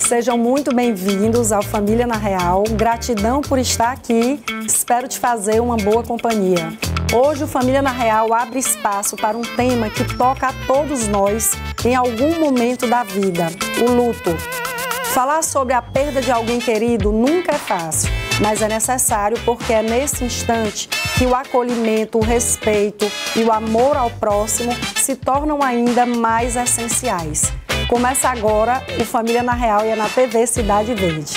Sejam muito bem-vindos ao Família na Real. Gratidão por estar aqui. Espero te fazer uma boa companhia. Hoje o Família na Real abre espaço para um tema que toca a todos nós em algum momento da vida, o luto. Falar sobre a perda de alguém querido nunca é fácil, mas é necessário porque é nesse instante que o acolhimento, o respeito e o amor ao próximo se tornam ainda mais essenciais. Começa agora o Família na Real e é na TV Cidade Verde.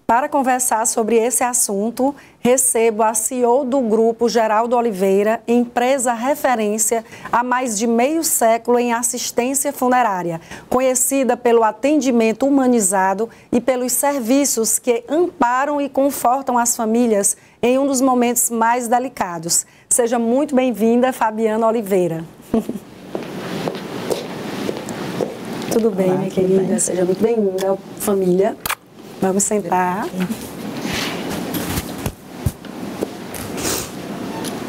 Para conversar sobre esse assunto, recebo a CEO do Grupo Geraldo Oliveira, empresa referência há mais de meio século em assistência funerária, conhecida pelo atendimento humanizado e pelos serviços que amparam e confortam as famílias em um dos momentos mais delicados. Seja muito bem-vinda, Fabiana Oliveira. Tudo bem, Olá, minha querida? bem. Seja muito bem-vinda, família. Vamos sentar.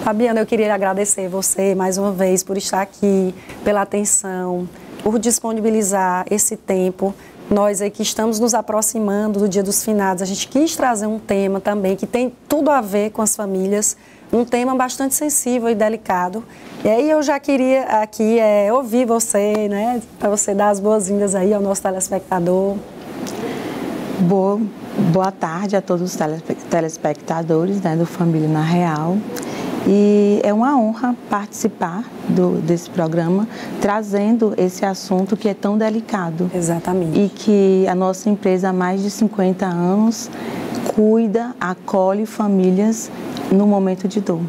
Fabiana, eu queria agradecer você mais uma vez por estar aqui, pela atenção, por disponibilizar esse tempo. Nós aqui estamos nos aproximando do Dia dos Finados. A gente quis trazer um tema também que tem tudo a ver com as famílias, um tema bastante sensível e delicado. E aí eu já queria aqui ouvir você, né, para você dar as boas-vindas aí ao nosso telespectador. Boa tarde a todos os telespectadores, né, do Família na Real. E é uma honra participar desse programa, trazendo esse assunto que é tão delicado. Exatamente. E que a nossa empresa há mais de 50 anos cuida, acolhe famílias no momento de dor.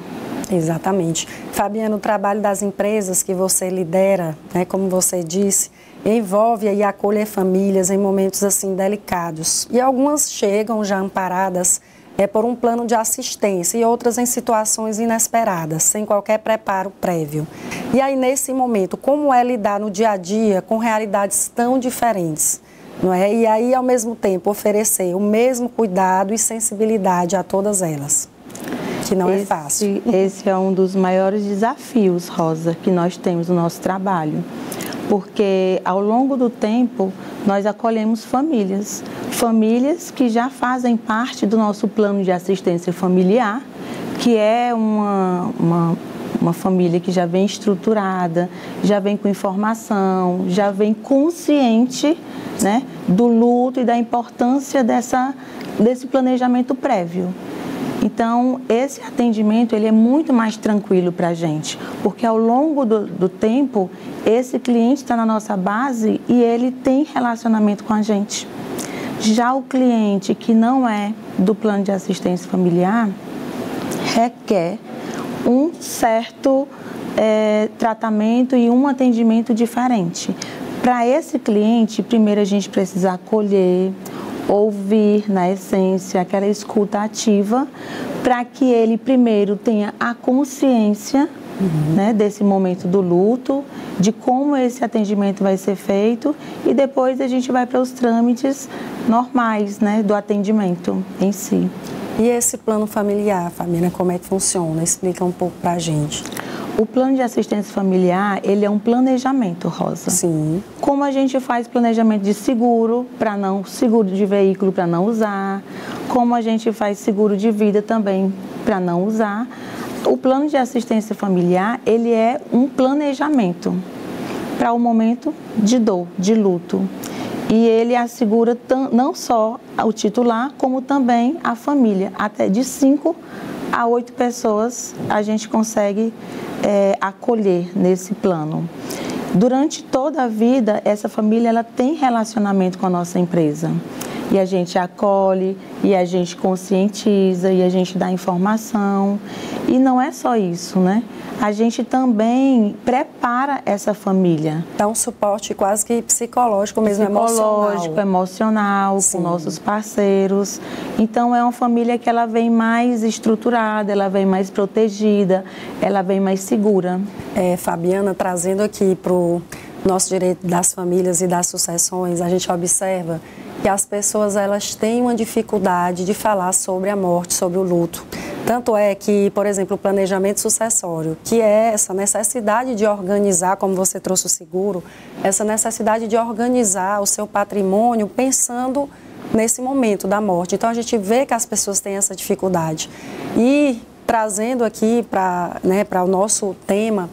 Exatamente. Fabiana, o trabalho das empresas que você lidera, né, como você disse, envolve e acolher famílias em momentos assim delicados. E algumas chegam já amparadas por um plano de assistência e outras em situações inesperadas, sem qualquer preparo prévio. E aí, nesse momento, como é lidar no dia a dia com realidades tão diferentes? Não é? E aí, ao mesmo tempo, oferecer o mesmo cuidado e sensibilidade a todas elas, que não é fácil. Esse é um dos maiores desafios, Rosa, que nós temos no nosso trabalho. Porque ao longo do tempo nós acolhemos famílias que já fazem parte do nosso plano de assistência familiar, que é uma família que já vem estruturada, já vem com informação, já vem consciente, né, do luto e da importância desse planejamento prévio. Então, esse atendimento ele é muito mais tranquilo para a gente, porque ao longo do tempo, esse cliente está na nossa base e ele tem relacionamento com a gente. Já o cliente que não é do plano de assistência familiar requer um certo tratamento e um atendimento diferente. Para esse cliente, primeiro a gente precisa acolher, ouvir na essência, aquela escuta ativa, para que ele primeiro tenha a consciência, né, desse momento do luto, de como esse atendimento vai ser feito e depois a gente vai para os trâmites normais, né, do atendimento em si. E esse plano familiar, Fabiana, como é que funciona? Explica um pouco para a gente. O plano de assistência familiar, ele é um planejamento, Rosa. Sim. Como a gente faz planejamento de seguro de veículo para não usar, como a gente faz seguro de vida também para não usar. O plano de assistência familiar, ele é um planejamento para o momento de dor, de luto. E ele assegura não só o titular, como também a família. Até de 5 a 8 pessoas a gente consegue acolher nesse plano. Durante toda a vida, essa família ela tem relacionamento com a nossa empresa. E a gente acolhe, e a gente conscientiza, e a gente dá informação. E não é só isso, né? A gente também prepara essa família. Dá um suporte quase que psicológico mesmo, emocional, Sim. com nossos parceiros. Então, é uma família que ela vem mais estruturada, ela vem mais protegida, ela vem mais segura. Fabiana, trazendo aqui para o nosso direito das famílias e das sucessões, a gente observa que as pessoas elas têm uma dificuldade de falar sobre a morte, sobre o luto. Tanto é que, por exemplo, o planejamento sucessório, que é essa necessidade de organizar, como você trouxe o seguro, essa necessidade de organizar o seu patrimônio pensando nesse momento da morte. Então, a gente vê que as pessoas têm essa dificuldade. E, trazendo aqui para o nosso tema,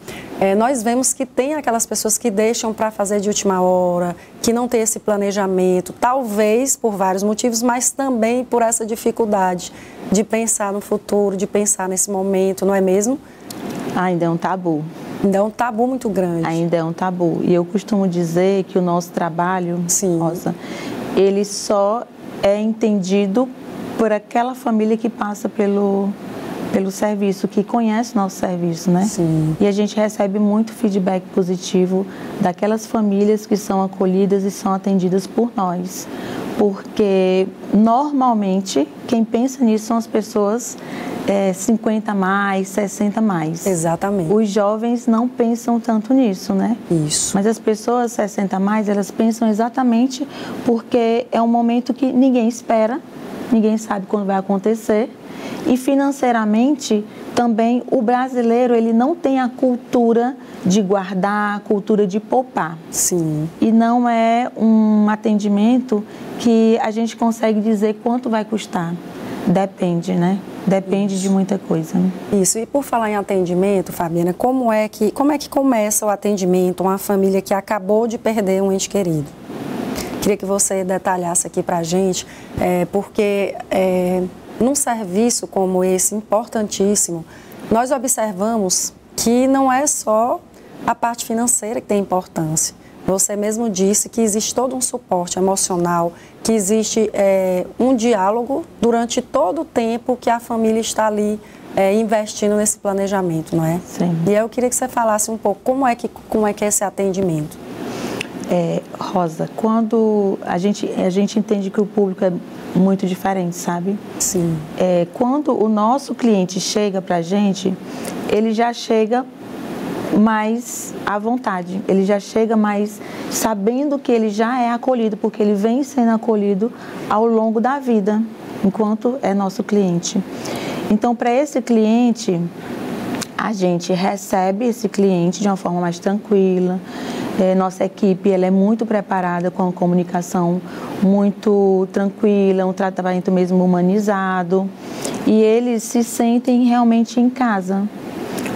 nós vemos que tem aquelas pessoas que deixam para fazer de última hora, que não tem esse planejamento, talvez por vários motivos, mas também por essa dificuldade de pensar no futuro, de pensar nesse momento, não é mesmo? Ainda é um tabu. Ainda é um tabu muito grande. Ainda é um tabu. E eu costumo dizer que o nosso trabalho, Sim. Rosa, ele só é entendido por aquela família que passa pelo serviço, que conhece o nosso serviço, né? Sim. E a gente recebe muito feedback positivo daquelas famílias que são acolhidas e são atendidas por nós. Porque, normalmente, quem pensa nisso são as pessoas 50 mais, 60 mais. Exatamente. Os jovens não pensam tanto nisso, né? Isso. Mas as pessoas 60 mais, elas pensam exatamente porque é um momento que ninguém espera, ninguém sabe quando vai acontecer. E financeiramente, também o brasileiro ele não tem a cultura de guardar, a cultura de poupar. Sim. E não é um atendimento que a gente consegue dizer quanto vai custar. Depende, né? Depende Isso. de muita coisa. Né? Isso. E por falar em atendimento, Fabiana, como é que começa o atendimento uma família que acabou de perder um ente querido? Queria que você detalhasse aqui pra gente, porque num serviço como esse, importantíssimo, nós observamos que não é só a parte financeira que tem importância. Você mesmo disse que existe todo um suporte emocional, que existe um diálogo durante todo o tempo que a família está ali investindo nesse planejamento, não é? Sim. E eu queria que você falasse um pouco como é que é esse atendimento. Rosa, quando a gente entende que o público é muito diferente, sabe? Sim. Quando o nosso cliente chega para a gente, ele já chega mais à vontade, ele já chega mais sabendo que ele já é acolhido, porque ele vem sendo acolhido ao longo da vida, enquanto é nosso cliente. Então, para esse cliente, a gente recebe esse cliente de uma forma mais tranquila. Nossa equipe ela é muito preparada com a comunicação muito tranquila, um tratamento mesmo humanizado. E eles se sentem realmente em casa,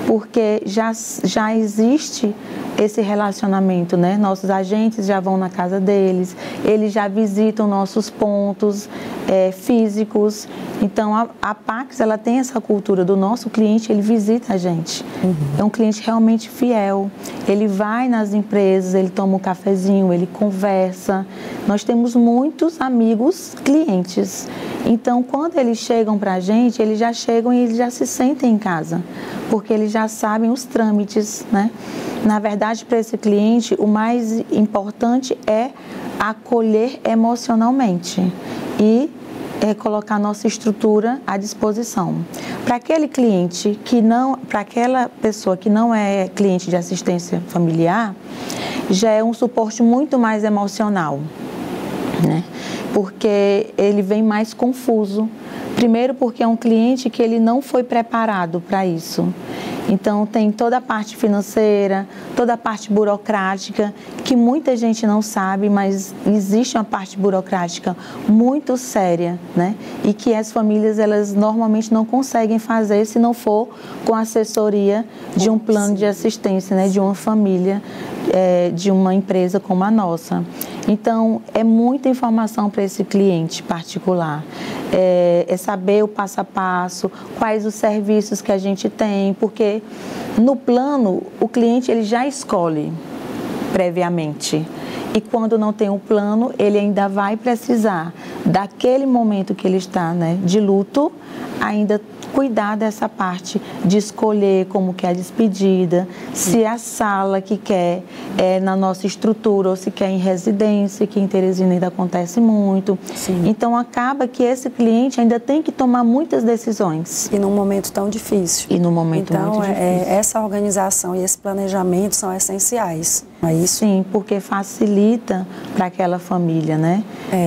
porque já existe esse relacionamento, né? Nossos agentes já vão na casa deles, eles já visitam nossos pontos físicos. Então, a Pax, ela tem essa cultura do nosso cliente, ele visita a gente. Uhum. É um cliente realmente fiel. Ele vai nas empresas, ele toma um cafezinho, ele conversa. Nós temos muitos amigos clientes. Então, quando eles chegam para a gente, eles já chegam e eles já se sentem em casa, porque eles já sabem os trâmites, né? Na verdade, para esse cliente, o mais importante é acolher emocionalmente e colocar nossa estrutura à disposição. Para aquele cliente para aquela pessoa que não é cliente de assistência familiar, já é um suporte muito mais emocional, né? Porque ele vem mais confuso. Primeiro porque é um cliente que ele não foi preparado para isso. Então, tem toda a parte financeira, toda a parte burocrática, que muita gente não sabe, mas existe uma parte burocrática muito séria, né? E que as famílias, elas normalmente não conseguem fazer se não for com a assessoria de um plano de assistência, né? De uma família, de uma empresa como a nossa. Então, é muita informação para esse cliente particular. É saber o passo a passo, quais os serviços que a gente tem, porque no plano o cliente ele já escolhe previamente. E quando não tem um plano, ele ainda vai precisar, daquele momento que ele está, né, de luto, ainda cuidar dessa parte de escolher como que é a despedida, se a sala que quer é na nossa estrutura ou se quer em residência, que em Teresina ainda acontece muito. Sim. Então, acaba que esse cliente ainda tem que tomar muitas decisões. E num momento tão difícil. E num momento muito difícil. Então, essa organização e esse planejamento são essenciais. não é isso? Sim, porque facilita para aquela família, né?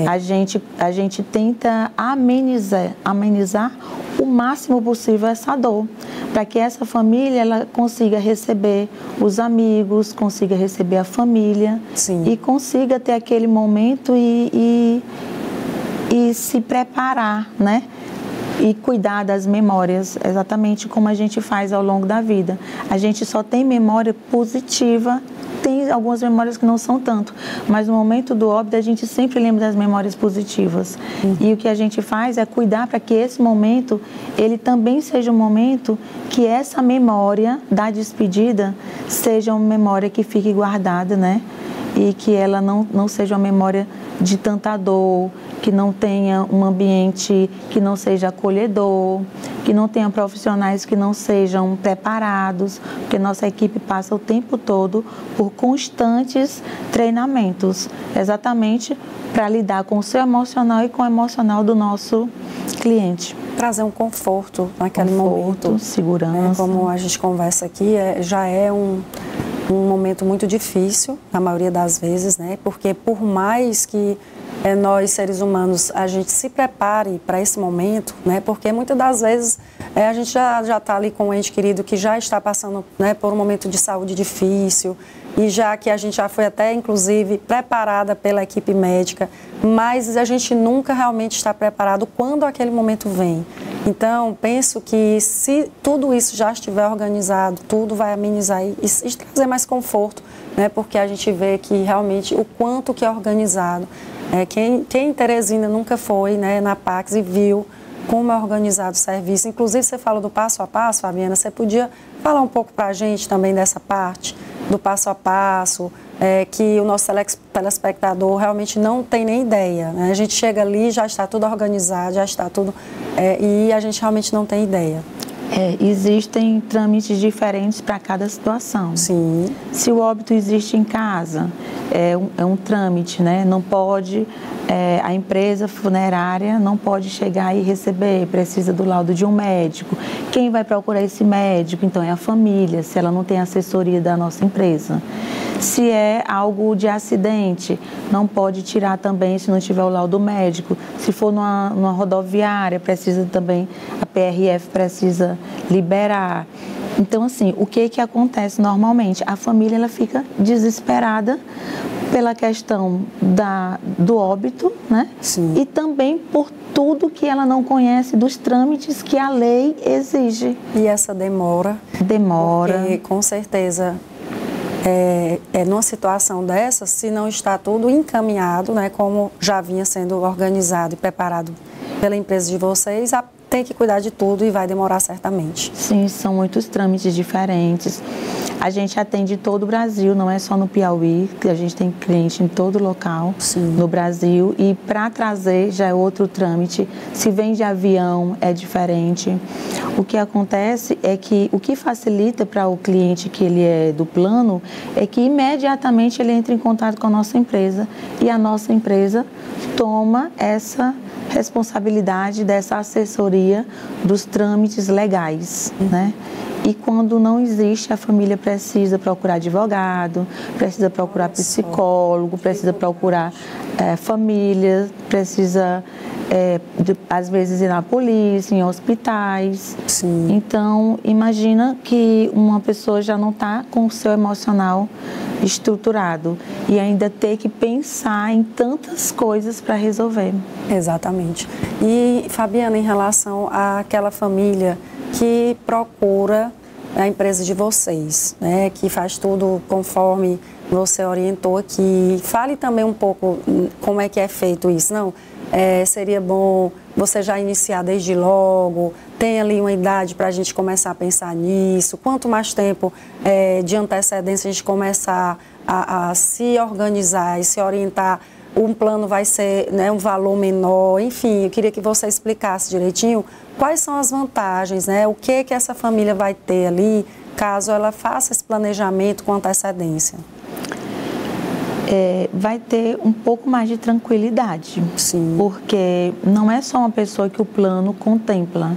A gente tenta amenizar o máximo possível essa dor, para que essa família ela consiga receber os amigos, consiga receber a família. Sim. E consiga ter aquele momento e se preparar, né? E cuidar das memórias, exatamente como a gente faz ao longo da vida. A gente só tem memória positiva, tem algumas memórias que não são tanto, mas no momento do óbito a gente sempre lembra das memórias positivas. E o que a gente faz é cuidar para que esse momento, ele também seja um momento que essa memória da despedida seja uma memória que fique guardada, né? E que ela não seja uma memória de tanta dor, que não tenha um ambiente que não seja acolhedor, que não tenha profissionais que não sejam preparados, porque nossa equipe passa o tempo todo por constantes treinamentos, exatamente para lidar com o seu emocional e com o emocional do nosso cliente. Trazer um conforto naquele momento. Segurança. Como a gente conversa aqui, já é um momento muito difícil, na maioria das vezes, né? Porque por mais que nós, seres humanos, a gente se prepare para esse momento, né? Porque muitas das vezes a gente já está ali com um ente querido que já está passando, né, por um momento de saúde difícil, e já que a gente já foi até, inclusive, preparada pela equipe médica, mas a gente nunca realmente está preparado quando aquele momento vem. Então, penso que se tudo isso já estiver organizado, tudo vai amenizar e trazer mais conforto, né? Porque a gente vê que realmente o quanto que é organizado. Quem em Teresina nunca foi, né, na Pax e viu como é organizado o serviço. Inclusive, você falou do passo a passo, Fabiana, você podia falar um pouco para a gente também dessa parte do passo a passo, que o nosso telespectador realmente não tem nem ideia, né? A gente chega ali, já está tudo organizado, já está tudo... e a gente realmente não tem ideia. Existem trâmites diferentes para cada situação. Sim. Se o óbito existe em casa, é um trâmite, né? Não pode, a empresa funerária não pode chegar e receber, precisa do laudo de um médico. Quem vai procurar esse médico? Então é a família, se ela não tem assessoria da nossa empresa. Se é algo de acidente, não pode tirar também se não tiver o laudo médico. Se for numa rodoviária, precisa também, a PRF precisa liberar. Então, assim, o que acontece normalmente? A família ela fica desesperada pela questão do óbito, né? Sim. E também por tudo que ela não conhece dos trâmites que a lei exige. E essa demora? Demora. Porque, com certeza... numa situação dessa, se não está tudo encaminhado, né, como já vinha sendo organizado e preparado pela empresa de vocês, tem que cuidar de tudo e vai demorar certamente. Sim, são muitos trâmites diferentes. A gente atende todo o Brasil, não é só no Piauí, que a gente tem cliente em todo local. Sim. No Brasil. E para trazer já é outro trâmite. Se vem de avião, é diferente. O que acontece é que o que facilita para o cliente que ele é do plano é que imediatamente ele entra em contato com a nossa empresa e a nossa empresa toma essa responsabilidade dessa assessoria dos trâmites legais, né? E quando não existe, a família precisa procurar advogado, precisa procurar psicólogo, precisa procurar família, precisa, às vezes, ir na polícia, em hospitais. Sim. Então, imagina que uma pessoa já não está com o seu emocional estruturado e ainda ter que pensar em tantas coisas para resolver. Exatamente. E, Fabiana, em relação àquela família que procura a empresa de vocês, né, que faz tudo conforme você orientou aqui. Fale também um pouco como é que é feito isso. Não, seria bom você já iniciar desde logo, tem ali uma idade para a gente começar a pensar nisso. Quanto mais tempo de antecedência a gente começar a se organizar e se orientar, um plano vai ser, né, um valor menor, enfim, eu queria que você explicasse direitinho quais são as vantagens, né, o que essa família vai ter ali, caso ela faça esse planejamento com antecedência. Vai ter um pouco mais de tranquilidade. Sim. Porque não é só uma pessoa que o plano contempla,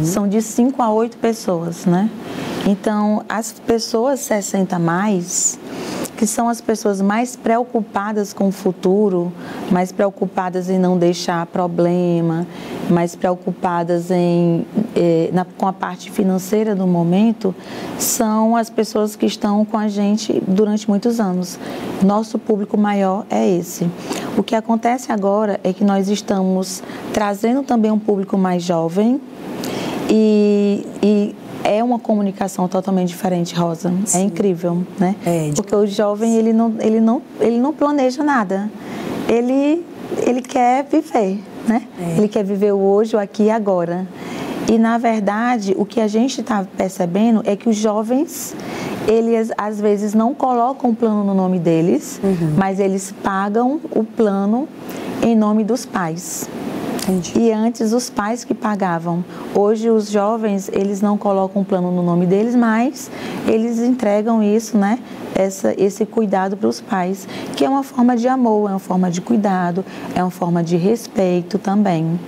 são de 5 a 8 pessoas, né? Então, as pessoas 60 mais, que são as pessoas mais preocupadas com o futuro, mais preocupadas em não deixar problema, mais preocupadas com a parte financeira do momento, são as pessoas que estão com a gente durante muitos anos. Nosso público maior é esse. O que acontece agora é que nós estamos trazendo também um público mais jovem e é uma comunicação totalmente diferente, Rosa. Sim. É incrível, né? Porque o jovem, ele não planeja nada. Ele quer viver, né? Ele quer viver o hoje, o aqui e agora. E, na verdade, o que a gente está percebendo é que os jovens, eles, às vezes, não colocam o plano no nome deles, mas eles pagam o plano em nome dos pais. Entendi. E antes os pais que pagavam. Hoje os jovens, eles não colocam o plano no nome deles, mas eles entregam isso, né? Esse cuidado para os pais, que é uma forma de amor, é uma forma de cuidado, é uma forma de respeito também.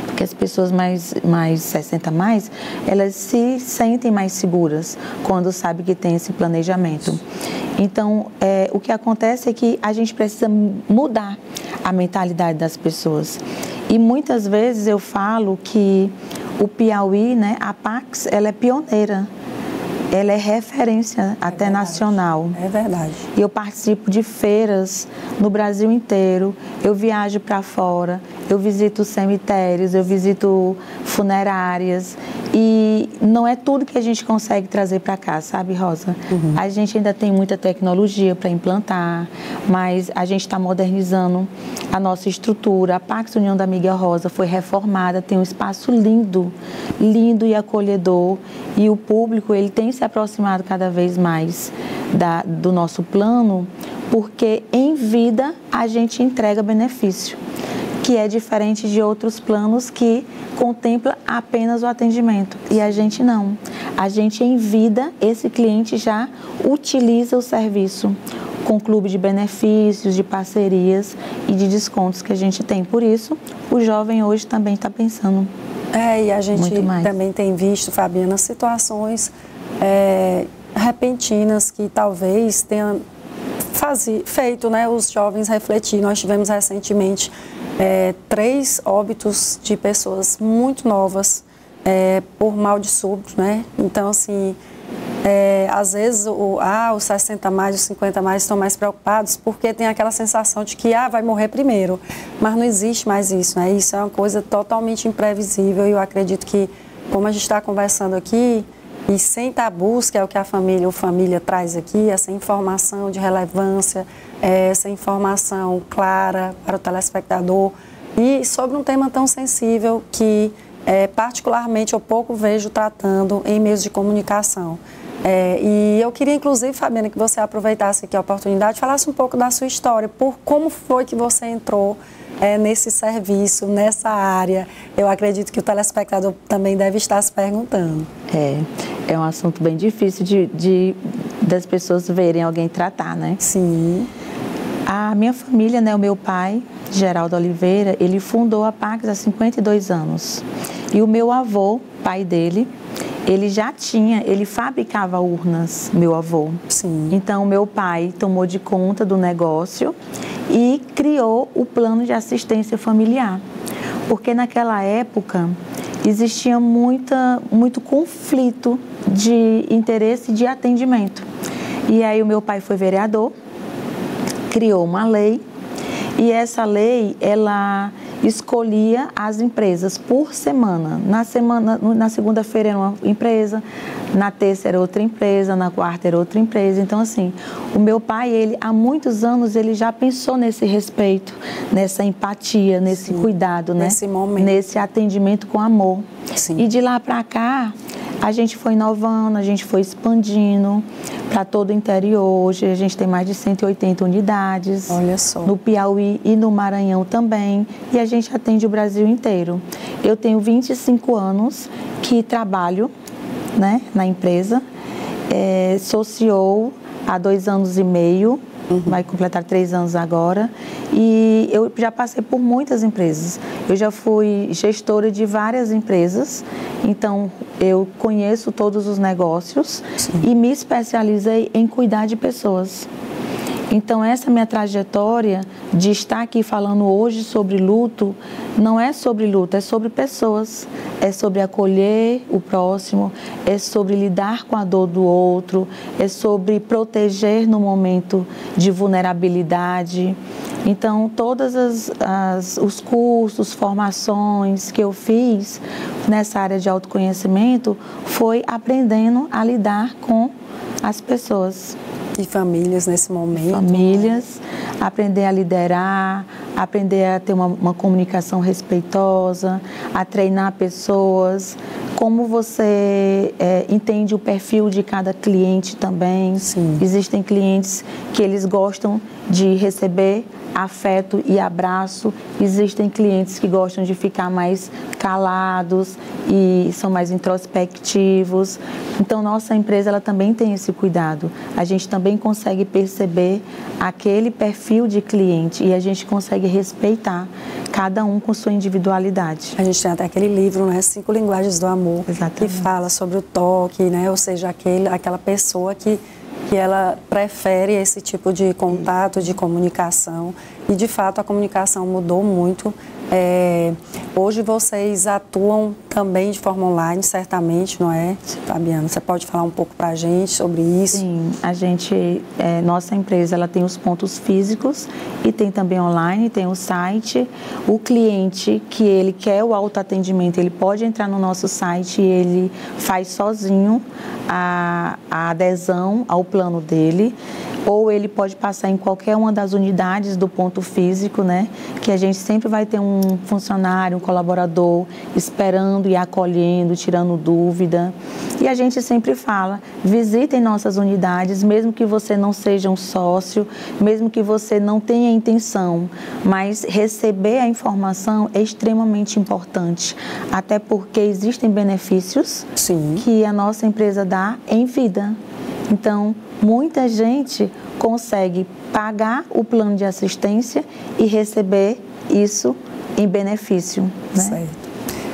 Porque as pessoas mais 60 mais, elas se sentem mais seguras quando sabem que tem esse planejamento. Então, o que acontece é que a gente precisa mudar a mentalidade das pessoas. E muitas vezes eu falo que o Piauí, né, a Pax, ela é pioneira. Ela é referência até nacional. É verdade. E eu participo de feiras no Brasil inteiro, eu viajo para fora, eu visito cemitérios, eu visito funerárias. E não é tudo que a gente consegue trazer para cá, sabe, Rosa? A gente ainda tem muita tecnologia para implantar, mas a gente está modernizando a nossa estrutura. A Pax União da Miguel Rosa foi reformada, tem um espaço lindo, lindo e acolhedor. E o público, ele tem se aproximado cada vez mais do nosso plano, porque em vida a gente entrega benefício, que é diferente de outros planos que contempla apenas o atendimento. E a gente não. A gente em vida, esse cliente já utiliza o serviço com clube de benefícios, de parcerias e de descontos que a gente tem. Por isso, o jovem hoje também está pensando. E a gente também tem visto, Fabiana, situações repentinas que talvez tenham feito, né, os jovens refletir. Nós tivemos recentemente 3 óbitos de pessoas muito novas por mal de súbito, né? Então, assim, às vezes os 60 mais, os 50 mais estão mais preocupados porque tem aquela sensação de que vai morrer primeiro, mas não existe mais isso, né? Isso é uma coisa totalmente imprevisível e eu acredito que, como a gente está conversando aqui, e sem tabus, que é o que a família traz aqui, essa informação de relevância, essa informação clara para o telespectador e sobre um tema tão sensível que particularmente eu pouco vejo tratando em meios de comunicação. E eu queria, inclusive, Fabiana, que você aproveitasse aqui a oportunidade, falasse um pouco da sua história, por como foi que você entrou nesse serviço, nessa área. Eu acredito que o telespectador também deve estar se perguntando. É um assunto bem difícil das pessoas verem alguém tratar, né? Sim. A minha família, né, o meu pai, Geraldo Oliveira, ele fundou a Pax há 52 anos. E o meu avô, pai dele, ele fabricava urnas, meu avô. Sim. Então, meu pai tomou de conta do negócio e criou o plano de assistência familiar. Porque naquela época existia muito conflito de interesse de atendimento. E aí o meu pai foi vereador, criou uma lei e essa lei, ela escolhia as empresas por semana. Na segunda-feira era uma empresa, na terça era outra empresa, na quarta era outra empresa. Então, assim, o meu pai, ele há muitos anos, ele já pensou nesse respeito, nessa empatia, nesse cuidado, né? Nesse momento. Nesse atendimento com amor. Sim. E de lá para cá, a gente foi inovando, a gente foi expandindo para todo o interior. Hoje a gente tem mais de 180 unidades. Olha só. No Piauí e no Maranhão também. E a gente atende o Brasil inteiro. Eu tenho 25 anos que trabalho, né, na empresa. Sou CEO há 2 anos e meio. Vai completar 3 anos agora. E eu já passei por muitas empresas. Eu já fui gestora de várias empresas. Então, eu conheço todos os negócios. Sim. E me especializei em cuidar de pessoas. Então, essa minha trajetória de estar aqui falando hoje sobre luto, não é sobre luto, é sobre pessoas. É sobre acolher o próximo, é sobre lidar com a dor do outro, é sobre proteger no momento de vulnerabilidade. Então, todos os cursos, formações que eu fiz nessa área de autoconhecimento foi aprendendo a lidar com as pessoas. E famílias nesse momento. Famílias, aprender a liderar, aprender a ter uma comunicação respeitosa, a treinar pessoas, como você entende o perfil de cada cliente também. Sim. Existem clientes que eles gostam de receber afeto e abraço. Existem clientes que gostam de ficar mais calados e são mais introspectivos. Então, nossa empresa ela também tem esse cuidado. A gente também consegue perceber aquele perfil de cliente e a gente consegue respeitar cada um com sua individualidade. A gente tem até aquele livro, né, 5 Linguagens do Amor, Exatamente. Que fala sobre o toque, né, ou seja, aquela pessoa que ela prefere esse tipo de contato, de comunicação. E, de fato, a comunicação mudou muito. Hoje vocês atuam também de forma online, certamente, não é, Fabiana? Você pode falar um pouco para a gente sobre isso? Sim, nossa empresa ela tem os pontos físicos e tem também online, tem o site. O cliente que ele quer o autoatendimento, ele pode entrar no nosso site e ele faz sozinho a adesão ao plano dele, ou ele pode passar em qualquer uma das unidades do ponto físico, né? Que a gente sempre vai ter um funcionário, um colaborador esperando e acolhendo, tirando dúvida. E a gente sempre fala, visitem nossas unidades, mesmo que você não seja um sócio, mesmo que você não tenha intenção, mas receber a informação é extremamente importante, até porque existem benefícios Sim. que a nossa empresa dá em vida. Então, muita gente consegue pagar o plano de assistência e receber isso em benefício, né? Certo.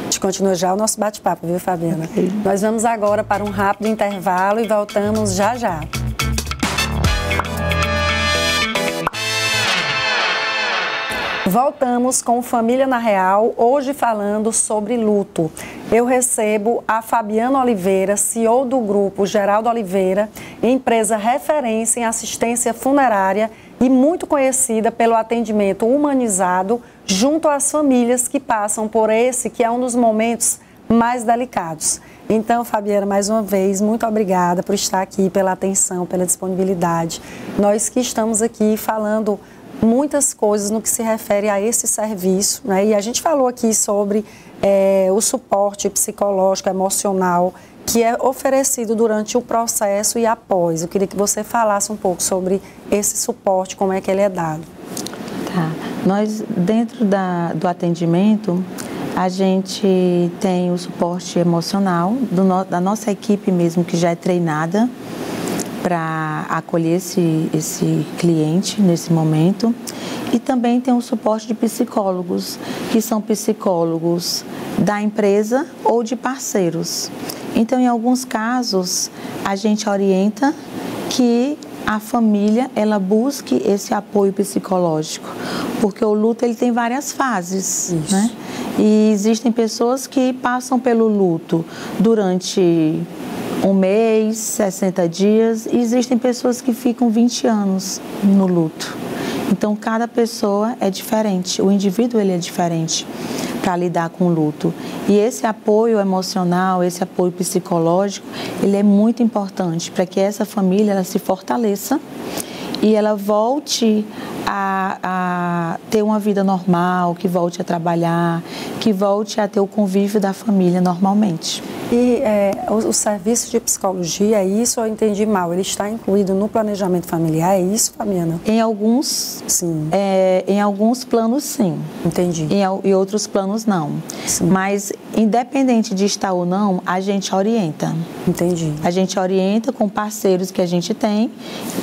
A gente continua já o nosso bate-papo, viu, Fabiana? Okay. Nós vamos agora para um rápido intervalo e voltamos já já. Voltamos com Família na Real, hoje falando sobre luto. Eu recebo a Fabiana Oliveira, CEO do Grupo Geraldo Oliveira, empresa referência em assistência funerária e muito conhecida pelo atendimento humanizado junto às famílias que passam por esse, que é um dos momentos mais delicados. Então, Fabiana, mais uma vez, muito obrigada por estar aqui, pela atenção, pela disponibilidade. Nós que estamos aqui falando muitas coisas no que se refere a esse serviço, né? E a gente falou aqui sobre o suporte psicológico, emocional, que é oferecido durante o processo e após. Eu queria que você falasse um pouco sobre esse suporte, como é que ele é dado. Tá. Nós, dentro do atendimento, a gente tem o suporte emocional da nossa equipe mesmo, que já é treinada para acolher esse cliente nesse momento. E também tem o suporte de psicólogos, que são psicólogos da empresa ou de parceiros. Então, em alguns casos, a gente orienta que a família ela busque esse apoio psicológico, porque o luto ele tem várias fases, né? E existem pessoas que passam pelo luto durante um mês, 60 dias, e existem pessoas que ficam 20 anos no luto. Então, cada pessoa é diferente, o indivíduo ele é diferente para lidar com o luto. E esse apoio emocional, esse apoio psicológico, ele é muito importante para que essa família ela se fortaleça e ela volte a ter uma vida normal, que volte a trabalhar, que volte a ter o convívio da família normalmente. E o serviço de psicologia, isso eu entendi mal, ele está incluído no planejamento familiar, é isso, Fabiana? Em alguns, sim. Em alguns planos, sim. Entendi. Em outros planos, não. Sim. Mas, independente de estar ou não, a gente orienta. Entendi. A gente orienta com parceiros que a gente tem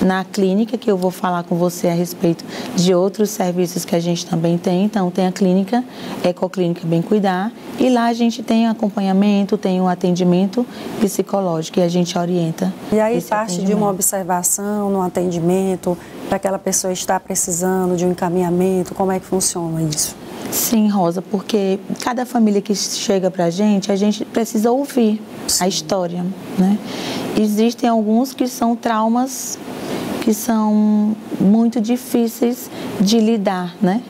na clínica, que eu vou falar com você a respeito de outros serviços que a gente também tem. Então, tem a clínica, Ecoclínica Bem Cuidar, e lá a gente tem acompanhamento, tem um atendimento psicológico e a gente orienta. E aí parte de uma observação no atendimento, para aquela pessoa estar precisando de um encaminhamento, como é que funciona isso? Sim, Rosa, porque cada família que chega para a gente precisa ouvir a história, né? Existem alguns que são traumas que são muito difíceis de lidar, né?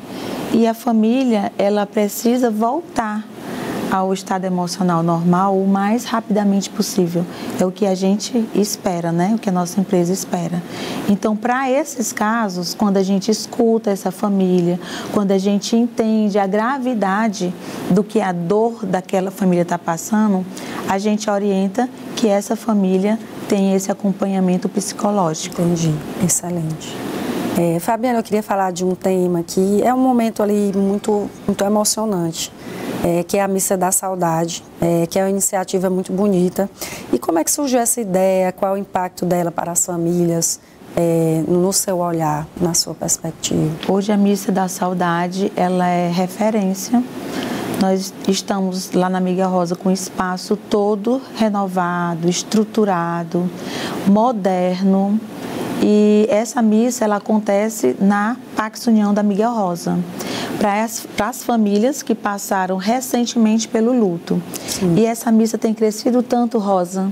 E a família, ela precisa voltar ao estado emocional normal o mais rapidamente possível. É o que a gente espera, né? O que a nossa empresa espera. Então, para esses casos, quando a gente escuta essa família, quando a gente entende a gravidade do que a dor daquela família está passando, a gente orienta que essa família tenha esse acompanhamento psicológico. Entendi. Excelente. Fabiana, eu queria falar de um tema que é um momento ali muito emocionante. Que é a Missa da Saudade, que é uma iniciativa muito bonita. E como é que surgiu essa ideia? Qual é o impacto dela para as famílias, no seu olhar, na sua perspectiva? Hoje a Missa da Saudade, ela é referência. Nós estamos lá na Amiga Rosa com o espaço todo renovado, estruturado, moderno. E essa missa, ela acontece na Pax União da Amiga Rosa, para as famílias que passaram recentemente pelo luto. Sim. E essa missa tem crescido tanto, Rosa,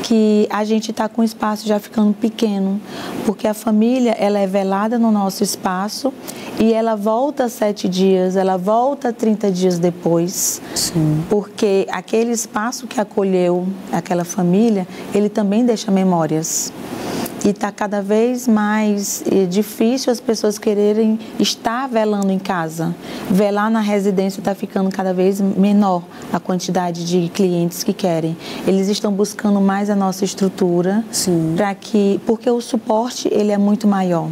que a gente está com o espaço já ficando pequeno, porque a família, ela é velada no nosso espaço e ela volta 7 dias, ela volta 30 dias depois. Sim. Porque aquele espaço que acolheu aquela família, ele também deixa memórias. E está cada vez mais difícil as pessoas quererem estar velando em casa. Velar na residência está ficando cada vez menor a quantidade de clientes que querem. Eles estão buscando mais a nossa estrutura, porque o suporte ele é muito maior.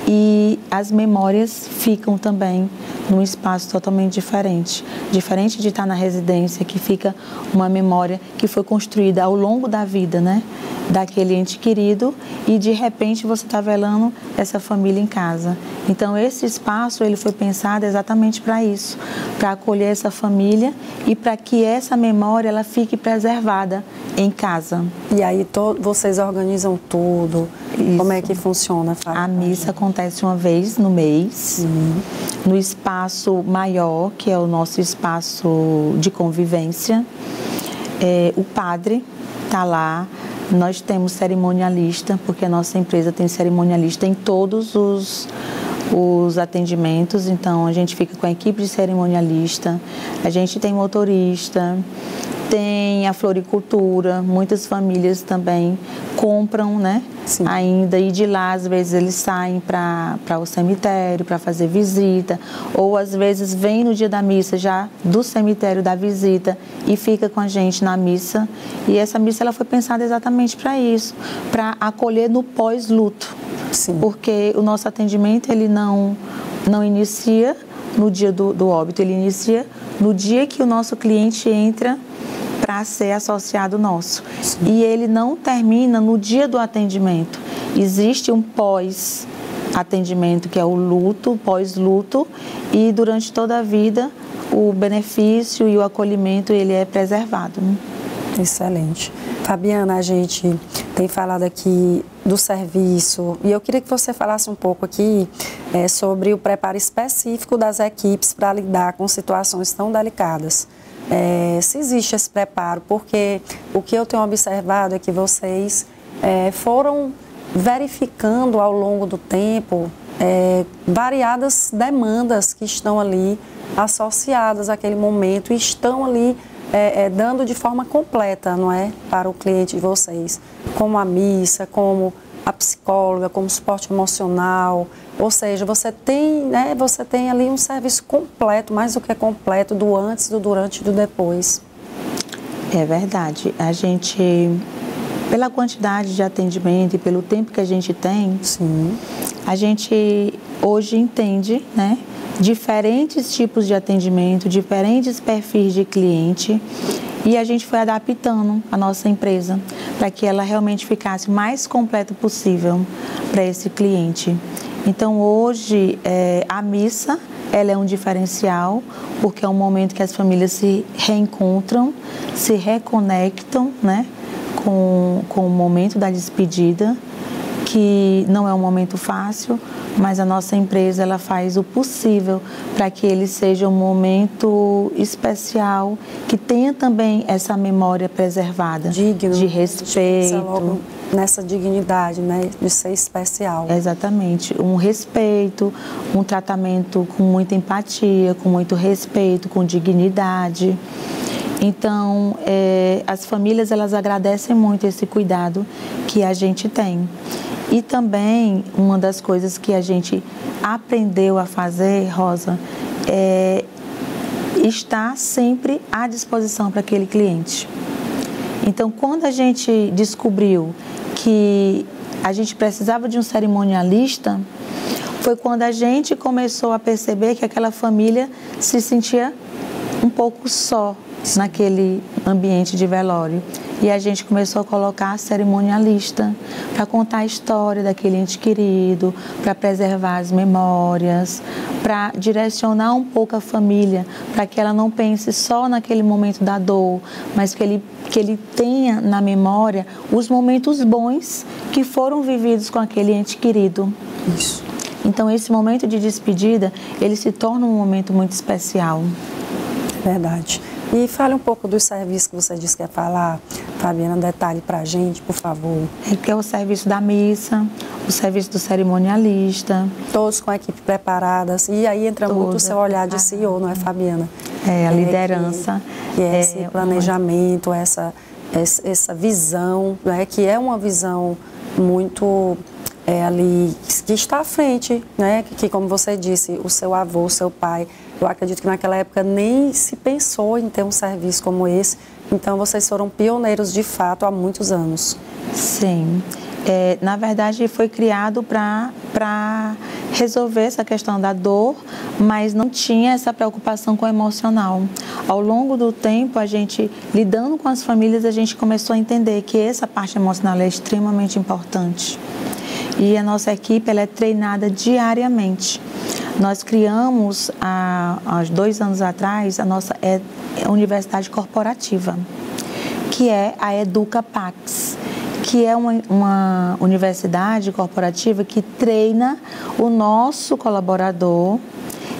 E as memórias ficam também num espaço totalmente diferente. Diferente de estar na residência, que fica uma memória que foi construída ao longo da vida, né? Daquele ente querido, e de repente você está velando essa família em casa. Então esse espaço ele foi pensado exatamente para isso, para acolher essa família e para que essa memória ela fique preservada em casa. E aí vocês organizam tudo? Isso. Como é que funciona, Fábio? A missa acontece uma vez no mês, no espaço maior, que é o nosso espaço de convivência. O padre está lá. Nós temos cerimonialista, porque a nossa empresa tem cerimonialista em todos os atendimentos, então a gente fica com a equipe de cerimonialista, a gente tem motorista, tem a floricultura, muitas famílias também compram, né? Sim. Ainda, e de lá às vezes eles saem para o cemitério para fazer visita, ou às vezes vem no dia da missa já do cemitério da visita e fica com a gente na missa. E essa missa ela foi pensada exatamente para isso, para acolher no pós-luto. Sim. Porque o nosso atendimento ele não inicia no dia do óbito, ele inicia no dia que o nosso cliente entra para ser associado nosso. Sim. E ele não termina no dia do atendimento. Existe um pós-atendimento, que é o luto, pós-luto, e durante toda a vida o benefício e o acolhimento ele é preservado, né? Excelente. Fabiana, a gente tem falado aqui do serviço e eu queria que você falasse um pouco aqui sobre o preparo específico das equipes para lidar com situações tão delicadas. Se existe esse preparo, porque o que eu tenho observado é que vocês foram verificando ao longo do tempo variadas demandas que estão ali associadas àquele momento e estão ali dando de forma completa, não é, para o cliente de vocês, como a missa, como a psicóloga, como suporte emocional, ou seja, você tem ali um serviço completo, mais do que completo, do antes, do durante e do depois. É verdade. A gente, pela quantidade de atendimento e pelo tempo que a gente tem, sim, a gente hoje entende, né, diferentes tipos de atendimento, diferentes perfis de cliente, e a gente foi adaptando a nossa empresa para que ela realmente ficasse o mais completa possível para esse cliente. Então, hoje, a missa, ela é um diferencial, porque é um momento que as famílias se reencontram, se reconectam, né, com o momento da despedida, que não é um momento fácil, mas a nossa empresa ela faz o possível para que ele seja um momento especial, que tenha também essa memória preservada, digno, de respeito. Logo nessa dignidade, né, de ser especial. Exatamente, um respeito, um tratamento com muita empatia, com muito respeito, com dignidade. Então, as famílias elas agradecem muito esse cuidado que a gente tem. E também, uma das coisas que a gente aprendeu a fazer, Rosa, é estar sempre à disposição para aquele cliente. Então, quando a gente descobriu que a gente precisava de um cerimonialista, foi quando a gente começou a perceber que aquela família se sentia um pouco só naquele ambiente de velório. E a gente começou a colocar cerimonialista para contar a história daquele ente querido, para preservar as memórias, para direcionar um pouco a família, para que ela não pense só naquele momento da dor, mas que ele tenha na memória os momentos bons que foram vividos com aquele ente querido. Isso. Então, esse momento de despedida, ele se torna um momento muito especial. Verdade. E fale um pouco dos serviços que você disse que ia falar, Fabiana, detalhe para a gente, por favor. Que é o serviço da missa, o serviço do cerimonialista. Todos com a equipe preparada. E aí entra muito o seu olhar de CEO, não é, Fabiana? A liderança. Que é esse planejamento, essa visão, né, que é uma visão muito ali, que está à frente, né, que como você disse, o seu avô, o seu pai, eu acredito que naquela época nem se pensou em ter um serviço como esse, então vocês foram pioneiros de fato há muitos anos. Sim, na verdade foi criado para resolver essa questão da dor, mas não tinha essa preocupação com o emocional. Ao longo do tempo, a gente, lidando com as famílias, a gente começou a entender que essa parte emocional é extremamente importante. E a nossa equipe ela é treinada diariamente. Nós criamos, há 2 anos atrás, a nossa universidade corporativa, que é a EducaPax, que é uma universidade corporativa que treina o nosso colaborador,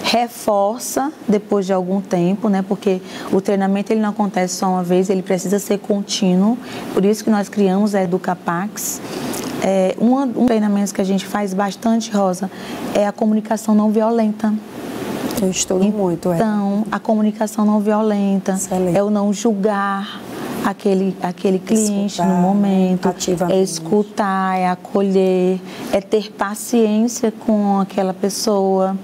reforça depois de algum tempo, né? Porque o treinamento ele não acontece só uma vez, ele precisa ser contínuo, por isso que nós criamos a EducaPax. Um treinamento que a gente faz bastante, Rosa, é a comunicação não violenta. Eu estudo muito. Então, a comunicação não violenta, excelente. É o não julgar aquele cliente no momento, é escutar, é acolher, é ter paciência com aquela pessoa.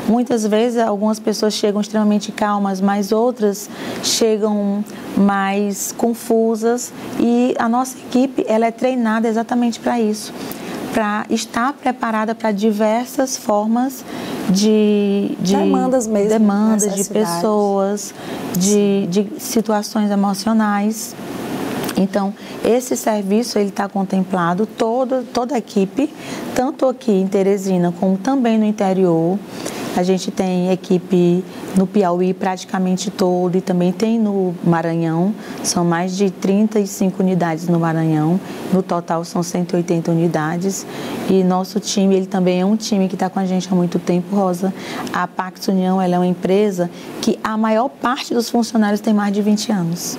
Muitas vezes, algumas pessoas chegam extremamente calmas, mas outras chegam mais confusas e a nossa equipe ela é treinada exatamente para isso, para estar preparada para diversas formas de demandas mesmo, demandas de pessoas, de situações emocionais. Então, esse serviço ele está contemplado, toda a equipe, tanto aqui em Teresina como também no interior. A gente tem equipe no Piauí praticamente todo e também tem no Maranhão. São mais de 35 unidades no Maranhão. No total são 180 unidades. E nosso time, ele também é um time que está com a gente há muito tempo, Rosa. A Pax União, ela é uma empresa que a maior parte dos funcionários tem mais de 20 anos.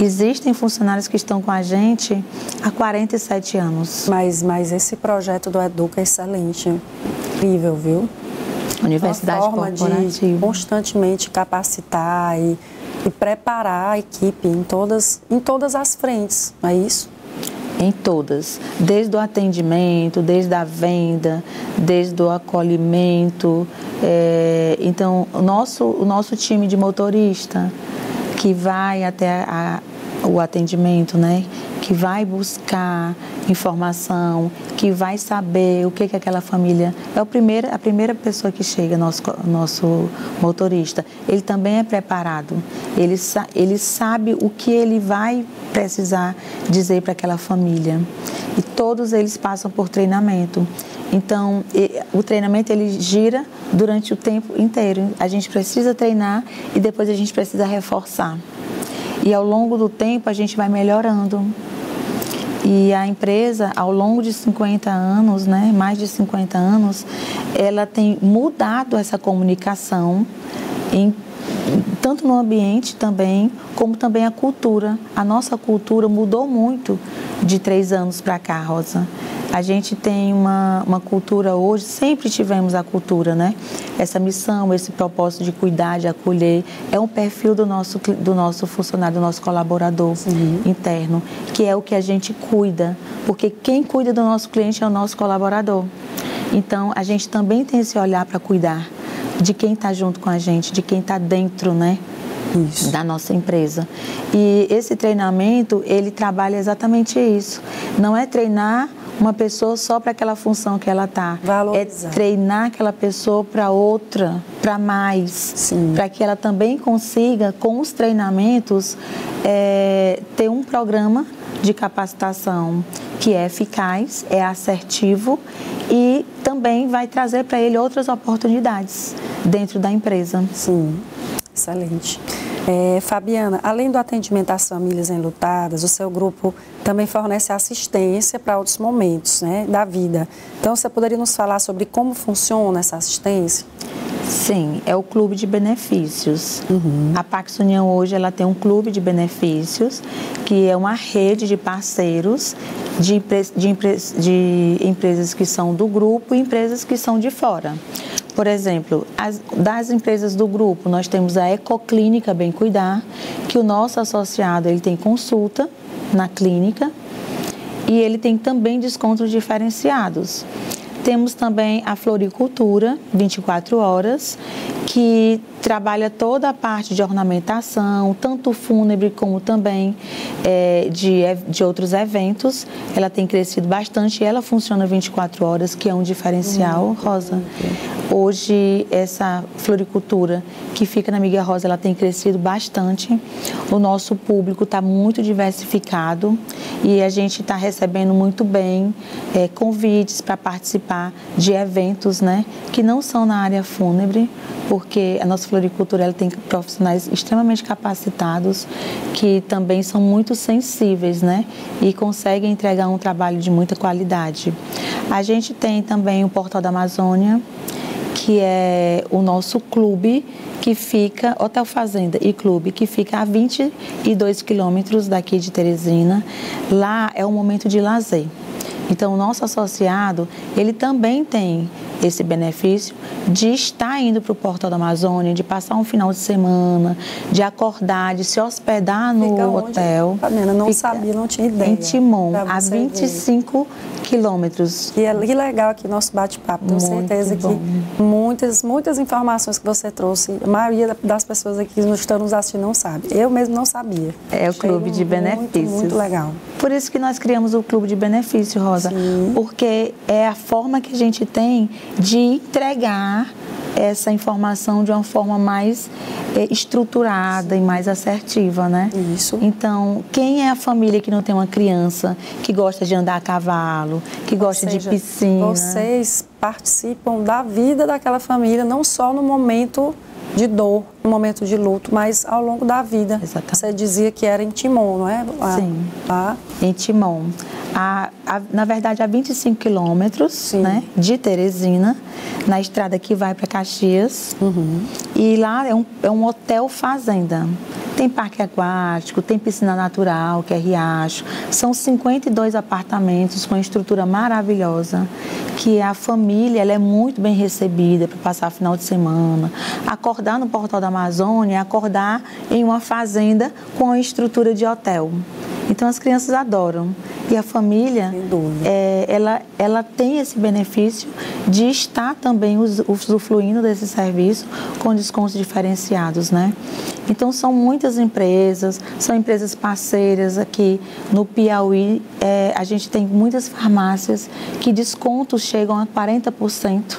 Existem funcionários que estão com a gente há 47 anos. Mas esse projeto do Educa é excelente, incrível, viu? Universidade corporativa. De constantemente capacitar e preparar a equipe em todas as frentes, não é isso? Em todas, desde o atendimento, desde a venda, desde o acolhimento. Então, o nosso time de motorista que vai até o atendimento, né? Que vai buscar, informação, que vai saber o que aquela família... É a primeira pessoa que chega, nosso motorista. Ele também é preparado, ele sabe o que ele vai precisar dizer para aquela família. E todos eles passam por treinamento. Então, o treinamento ele gira durante o tempo inteiro. A gente precisa treinar e depois a gente precisa reforçar. E ao longo do tempo a gente vai melhorando. E a empresa, ao longo de 50 anos, né, mais de 50 anos, ela tem mudado essa comunicação, tanto no ambiente também, como também a cultura. A nossa cultura mudou muito de 3 anos para cá, Rosa. A gente tem uma cultura hoje, sempre tivemos a cultura, né? Essa missão, esse propósito de cuidar, de acolher, é um perfil do nosso funcionário, do nosso colaborador interno, que é o que a gente cuida, porque quem cuida do nosso cliente é o nosso colaborador. Então, a gente também tem esse olhar para cuidar de quem está junto com a gente, de quem está dentro, né? Isso. Da nossa empresa. E esse treinamento, ele trabalha exatamente isso. Não é treinar uma pessoa só para aquela função que ela está. É treinar aquela pessoa para outra, para mais. Para que ela também consiga, com os treinamentos, ter um programa de capacitação que é eficaz, é assertivo e também vai trazer para ele outras oportunidades dentro da empresa. Sim, excelente. Fabiana, além do atendimento às famílias enlutadas, o seu grupo também fornece assistência para outros momentos, né, da vida. Então, você poderia nos falar sobre como funciona essa assistência? Sim, é o clube de benefícios. A Pax União hoje ela tem um clube de benefícios, que é uma rede de parceiros de empresas que são do grupo e empresas que são de fora. Por exemplo, das empresas do grupo, nós temos a Ecoclínica Bem Cuidar, que o nosso associado ele tem consulta na clínica e ele tem também descontos diferenciados. Temos também a Floricultura, 24 horas, que trabalha toda a parte de ornamentação, tanto fúnebre como também de outros eventos. Ela tem crescido bastante e ela funciona 24 horas, que é um diferencial, Rosa. Hoje, essa floricultura que fica na Miguel Rosa, ela tem crescido bastante. O nosso público está muito diversificado e a gente está recebendo muito bem convites para participar de eventos, né, que não são na área fúnebre, porque a nossa floricultura ela tem profissionais extremamente capacitados que também são muito sensíveis, né, e conseguem entregar um trabalho de muita qualidade. A gente tem também o Portal da Amazônia, que é o nosso clube que fica, Hotel Fazenda e Clube, que fica a 22 quilômetros daqui de Teresina. Lá é um momento de lazer. Então, o nosso associado, ele também tem esse benefício de estar indo para o Portal da Amazônia, de passar um final de semana, de acordar, de se hospedar no hotel. Fabiana, não sabia, não tinha ideia. Em Timon, a 25 quilômetros. E que legal aqui nosso bate-papo. Tenho certeza que muitas informações que você trouxe, a maioria das pessoas aqui que estão nos assistindo não sabe. Eu mesmo não sabia. É o clube de benefícios. Muito legal. Por isso que nós criamos o clube de benefícios, Rosa. Sim. Porque é a forma que a gente tem de entregar essa informação de uma forma mais estruturada e mais assertiva, né? Isso. Então, quem é a família que não tem uma criança que gosta de andar a cavalo, que gosta de piscina? Vocês participam da vida daquela família, não só no momento de dor, no momento de luto, mas ao longo da vida. Exatamente. Você dizia que era em Timon, não é? Sim, em Timon. Na verdade, a 25 quilômetros, né, de Teresina, na estrada que vai para Caxias. E lá é um hotel fazenda. Tem parque aquático, tem piscina natural, que é riacho. São 52 apartamentos com estrutura maravilhosa, que a família ela é muito bem recebida para passar final de semana. Acordar no Portal da Amazônia, acordar em uma fazenda com a estrutura de hotel. Então, as crianças adoram. E a família, ela tem esse benefício de estar também usufruindo desse serviço com descontos diferenciados, né? Então, são muitas empresas, são empresas parceiras aqui no Piauí. A gente tem muitas farmácias que descontos chegam a 40%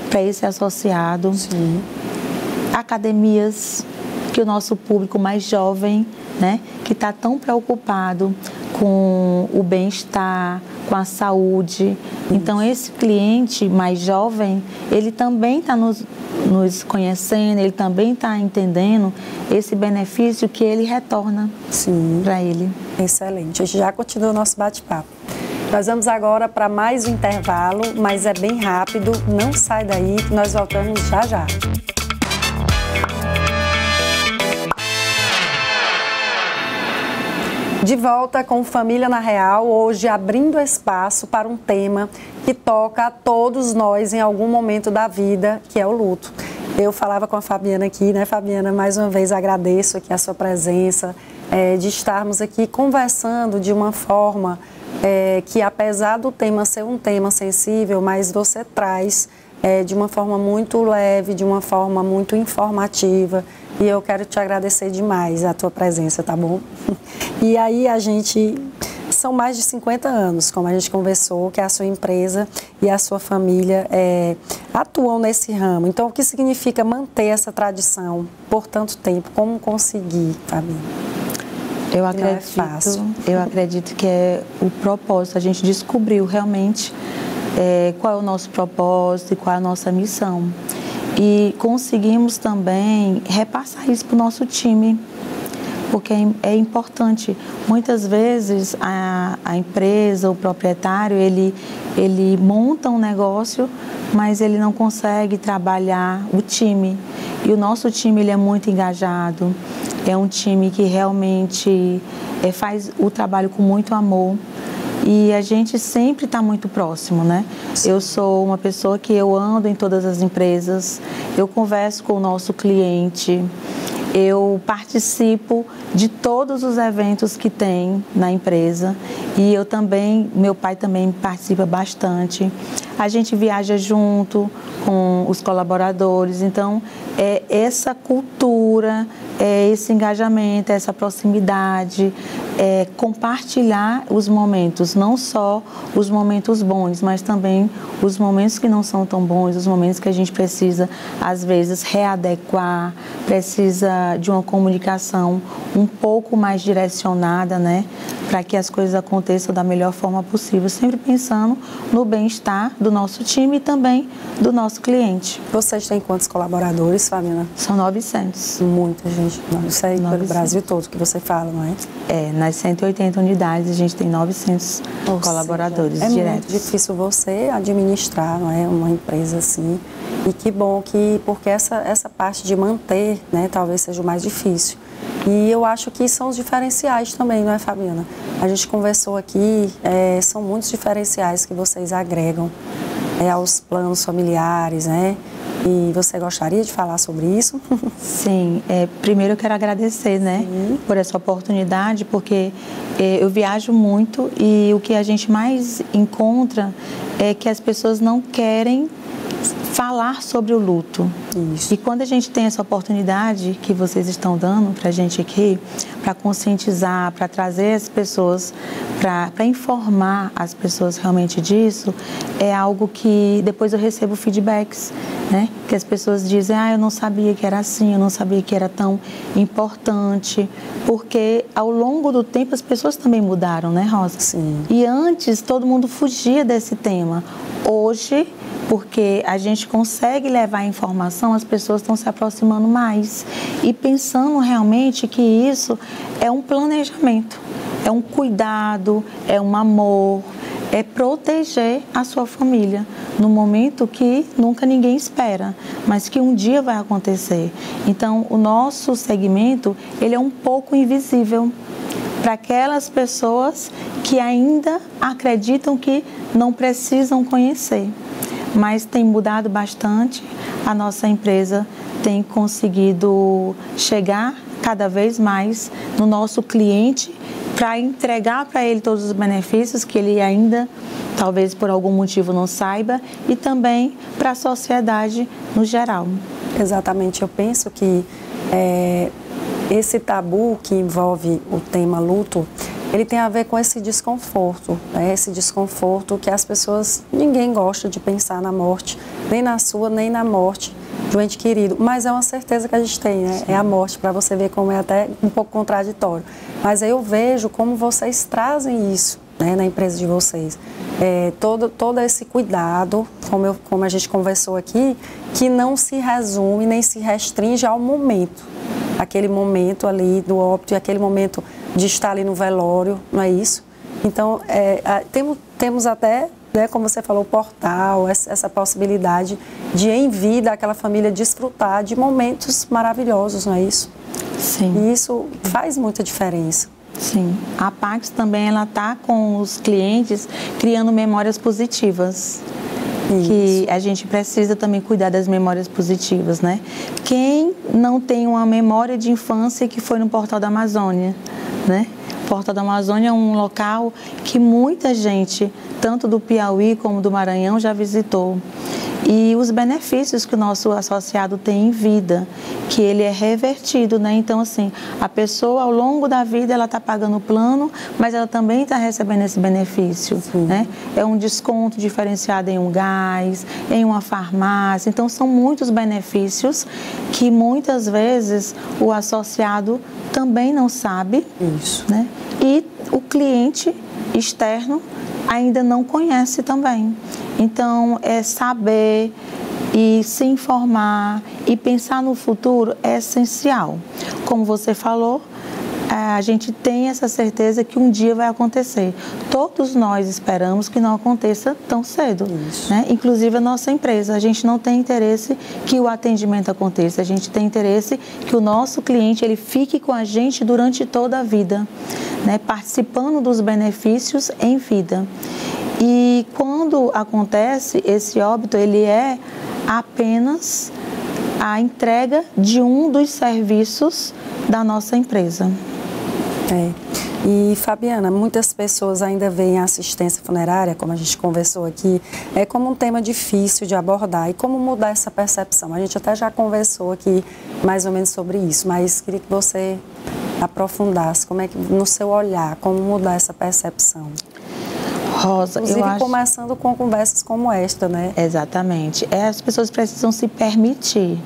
para esse associado. Sim. Academias, que o nosso público mais jovem, né, que está tão preocupado com o bem-estar, com a saúde. Então, esse cliente mais jovem, ele também está nos conhecendo, ele também está entendendo esse benefício que ele retorna para ele. Excelente. A gente já continua o nosso bate-papo. Nós vamos agora para mais um intervalo, mas é bem rápido. Não sai daí, que nós voltamos já já. De volta com Família na Real, hoje abrindo espaço para um tema que toca a todos nós em algum momento da vida, que é o luto. Eu falava com a Fabiana aqui, né, Fabiana? Mais uma vez agradeço aqui a sua presença, de estarmos aqui conversando de uma forma que, apesar do tema ser um tema sensível, mas você traz de uma forma muito leve, de uma forma muito informativa. E eu quero te agradecer demais a tua presença, tá bom? E aí são mais de 50 anos, como a gente conversou, que a sua empresa e a sua família atuam nesse ramo. Então, o que significa manter essa tradição por tanto tempo? Como conseguir, Fabiana? Eu acredito que é o propósito. A gente descobriu realmente qual é o nosso propósito e qual é a nossa missão. E conseguimos também repassar isso para o nosso time, porque é importante. Muitas vezes a empresa, o proprietário, ele monta um negócio, mas ele não consegue trabalhar o time. E o nosso time, ele é muito engajado, é um time que realmente faz o trabalho com muito amor. E a gente sempre está muito próximo, né? Eu sou uma pessoa que eu ando em todas as empresas, eu converso com o nosso cliente, eu participo de todos os eventos que tem na empresa e meu pai também participa bastante. A gente viaja junto com os colaboradores, então essa cultura, esse engajamento, essa proximidade, compartilhar os momentos, não só os momentos bons, mas também os momentos que não são tão bons, os momentos que a gente precisa, às vezes, readequar, precisa de uma comunicação um pouco mais direcionada, né, para que as coisas aconteçam da melhor forma possível, sempre pensando no bem-estar do nosso time e também do nosso cliente. Vocês têm quantos colaboradores, Fabiana? São 900. Muita gente. Isso aí pelo Brasil todo que você fala, não é? Nas 180 unidades a gente tem 900 colaboradores diretos. É muito difícil você administrar, não é, uma empresa assim. E que bom porque essa parte de manter, né, talvez seja o mais difícil. E eu acho que são os diferenciais também, não é, Fabiana? A gente conversou aqui, são muitos diferenciais que vocês agregam aos planos familiares, né? E você gostaria de falar sobre isso? Sim, primeiro eu quero agradecer, né, por essa oportunidade, porque eu viajo muito e o que a gente mais encontra é que as pessoas não querem falar sobre o luto. Isso. E quando a gente tem essa oportunidade que vocês estão dando para a gente aqui, para conscientizar, para trazer as pessoas, para informar as pessoas realmente disso, é algo que depois eu recebo feedbacks, né? Que as pessoas dizem, eu não sabia que era assim, eu não sabia que era tão importante, porque ao longo do tempo as pessoas também mudaram, né, Rosa? Sim. E antes todo mundo fugia desse tema. Hoje, porque a gente consegue levar a informação, as pessoas estão se aproximando mais e pensando realmente que isso é um planejamento, é um cuidado, é um amor, é proteger a sua família no momento que nunca ninguém espera, mas que um dia vai acontecer. Então, o nosso segmento, ele é um pouco invisível para aquelas pessoas que ainda acreditam que não precisam conhecer. Mas tem mudado bastante, a nossa empresa tem conseguido chegar cada vez mais no nosso cliente, para entregar para ele todos os benefícios que ele ainda, talvez por algum motivo, não saiba, e também para a sociedade no geral. Exatamente, eu penso que esse tabu que envolve o tema luto, ele tem a ver com esse desconforto, né? Esse desconforto que as pessoas, ninguém gosta de pensar na morte, nem na sua, nem na morte de um ente querido, mas é uma certeza que a gente tem, né? É a morte, para você ver como é até um pouco contraditório. Mas aí eu vejo como vocês trazem isso, né, na empresa de vocês. Todo esse cuidado, como a gente conversou aqui, que não se resume nem se restringe ao momento. Aquele momento ali do óbito e aquele momento de estar ali no velório, não é isso? Então, temos até, né, como você falou, o portal, essa possibilidade de, em vida, aquela família desfrutar de momentos maravilhosos, não é isso? Sim. E isso faz muita diferença. Sim. A Pax também, ela está com os clientes criando memórias positivas. Isso. Que a gente precisa também cuidar das memórias positivas, né? Quem não tem uma memória de infância que foi no Portal da Amazônia, né? O Portal da Amazônia é um local que muita gente, tanto do Piauí como do Maranhão, já visitou. E os benefícios que o nosso associado tem em vida, que ele é revertido, né? Então, assim, a pessoa ao longo da vida, ela está pagando o plano, mas ela também está recebendo esse benefício, né? É um desconto diferenciado em um gás, em uma farmácia. Então, são muitos benefícios que muitas vezes o associado também não sabe, né? E o cliente externo ainda não conhece também. Então, saber e se informar e pensar no futuro é essencial. Como você falou, a gente tem essa certeza que um dia vai acontecer. Todos nós esperamos que não aconteça tão cedo, né? Inclusive a nossa empresa. A gente não tem interesse que o atendimento aconteça, a gente tem interesse que o nosso cliente ele fique com a gente durante toda a vida, né? Participando dos benefícios em vida. E quando acontece esse óbito, ele é apenas a entrega de um dos serviços da nossa empresa. E Fabiana, muitas pessoas ainda veem a assistência funerária, como a gente conversou aqui, como um tema difícil de abordar. E como mudar essa percepção? A gente até já conversou aqui mais ou menos sobre isso, mas queria que você aprofundasse, como é que, no seu olhar, como mudar essa percepção. Rosa, inclusive, eu acho... começando com conversas como esta, né? Exatamente. As pessoas precisam se permitir.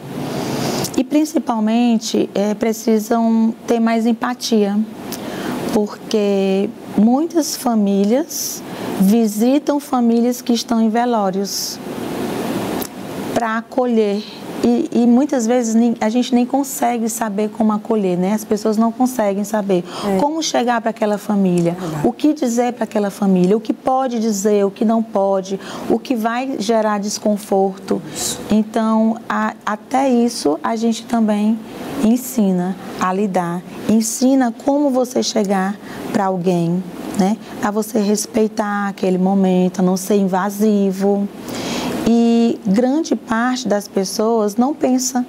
E, principalmente, precisam ter mais empatia. Porque muitas famílias visitam famílias que estão em velórios para acolher. E muitas vezes a gente nem consegue saber como acolher, né? As pessoas não conseguem saber como chegar para aquela família, o que dizer para aquela família, o que pode dizer, o que não pode, o que vai gerar desconforto. Então, até isso a gente também ensina a lidar, ensina como você chegar para alguém, né? A você respeitar aquele momento, a não ser invasivo. E grande parte das pessoas não pensa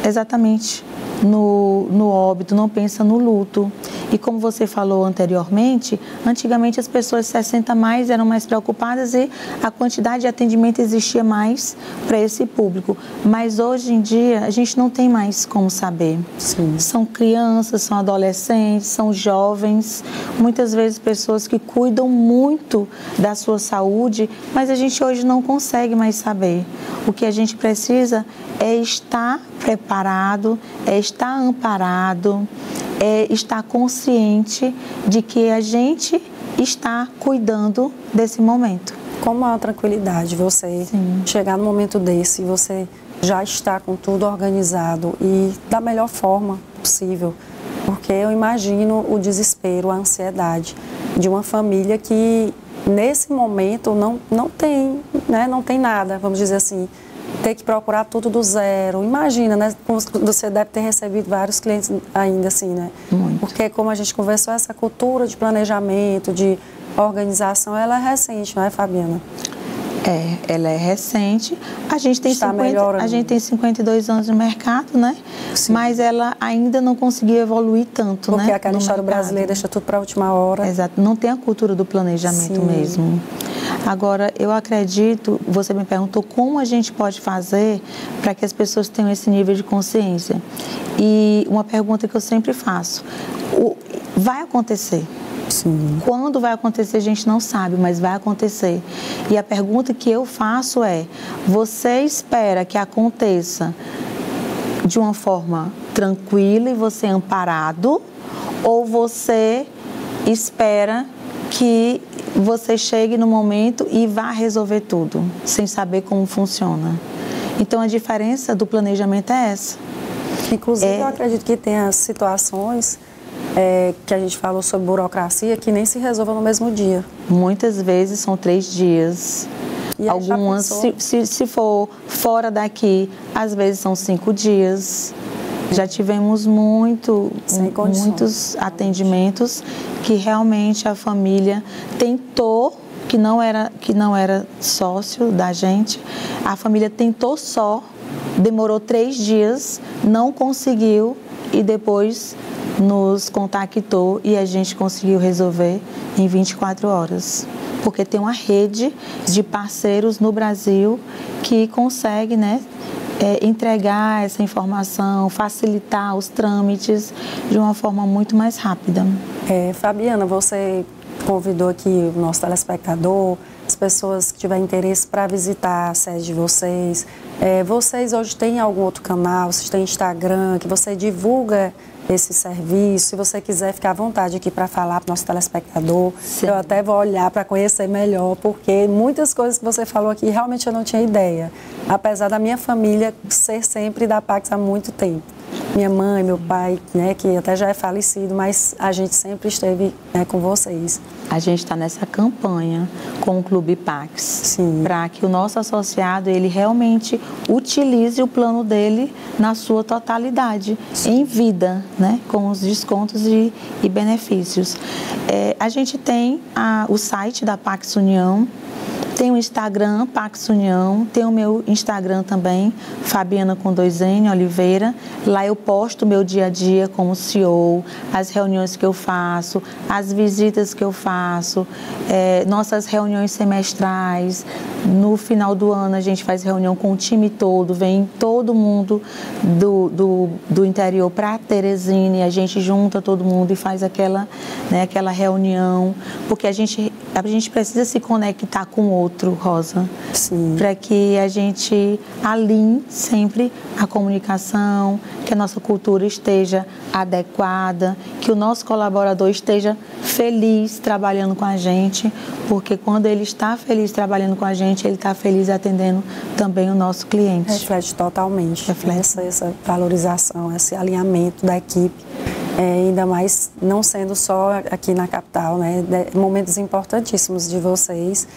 exatamente no óbito, não pensa no luto. E como você falou anteriormente, antigamente as pessoas 60 mais eram mais preocupadas e a quantidade de atendimento existia mais para esse público. Mas hoje em dia a gente não tem mais como saber. Sim. São crianças, são adolescentes, são jovens, muitas vezes pessoas que cuidam muito da sua saúde, mas a gente hoje não consegue mais saber. O que a gente precisa é estar preparado, é estar amparado, é estar consciente de que a gente está cuidando desse momento. Como é uma tranquilidade você chegar num momento desse e você já está com tudo organizado e da melhor forma possível. Porque eu imagino o desespero, a ansiedade de uma família que nesse momento não tem, né, não tem nada, vamos dizer assim. Ter que procurar tudo do zero. Imagina, né? Você deve ter recebido vários clientes ainda assim, né? Muito. Porque como a gente conversou, essa cultura de planejamento, de organização, ela é recente, não é, Fabiana? Ela é recente. A gente tem, melhorando. A gente tem 52 anos no mercado, né? Sim. Mas ela ainda não conseguiu evoluir tanto, porque né? aquela história brasileira deixa tudo para a última hora. Exato, não tem a cultura do planejamento Sim. mesmo. Agora, eu acredito, você me perguntou como a gente pode fazer para que as pessoas tenham esse nível de consciência. E uma pergunta que eu sempre faço, vai acontecer? Sim. Quando vai acontecer, a gente não sabe, mas vai acontecer. E a pergunta que eu faço é, você espera que aconteça de uma forma tranquila e você amparado, ou você espera que você chegue no momento e vá resolver tudo, sem saber como funciona? Então, a diferença do planejamento é essa. Inclusive, eu acredito que tem as situações que a gente falou sobre burocracia que nem se resolva no mesmo dia. Muitas vezes são 3 dias. E algumas, se for fora daqui, às vezes são 5 dias. Já tivemos muitos atendimentos que realmente a família tentou, que não era sócio da gente, a família tentou só, demorou 3 dias, não conseguiu e depois nos contactou e a gente conseguiu resolver em 24 horas. Porque tem uma rede de parceiros no Brasil que consegue, né, entregar essa informação, facilitar os trâmites de uma forma muito mais rápida. Fabiana, você convidou aqui o nosso telespectador, as pessoas que tiverem interesse para visitar a sede de vocês. Vocês hoje têm algum outro canal, vocês têm Instagram, que você divulga esse serviço? Se você quiser ficar à vontade aqui para falar para o nosso telespectador, sim, eu até vou olhar para conhecer melhor, porque muitas coisas que você falou aqui realmente eu não tinha ideia, apesar da minha família ser sempre da Pax há muito tempo. Minha mãe, meu pai, né, que até já é falecido, mas a gente sempre esteve, né, com vocês. A gente está nessa campanha com o Clube Pax, para que o nosso associado ele realmente utilize o plano dele na sua totalidade, sim, em vida, né, com os descontos e benefícios. A gente tem o site da Pax União, tem o Instagram, Pax União, tem o meu Instagram também, Fabiana com 2N, Oliveira. Lá eu posto o meu dia a dia como CEO, as reuniões que eu faço, as visitas que eu faço, nossas reuniões semestrais. No final do ano a gente faz reunião com o time todo, vem todo mundo do interior para Teresina e a gente junta todo mundo e faz aquela reunião, porque a gente precisa se conectar com o outro, Rosa, para que a gente alinhe sempre a comunicação, que a nossa cultura esteja adequada, que o nosso colaborador esteja feliz trabalhando com a gente, porque quando ele está feliz trabalhando com a gente, ele está feliz atendendo também o nosso cliente. Reflete totalmente. Reflete essa valorização, esse alinhamento da equipe. Ainda mais não sendo só aqui na capital, né? Momentos importantíssimos de vocês.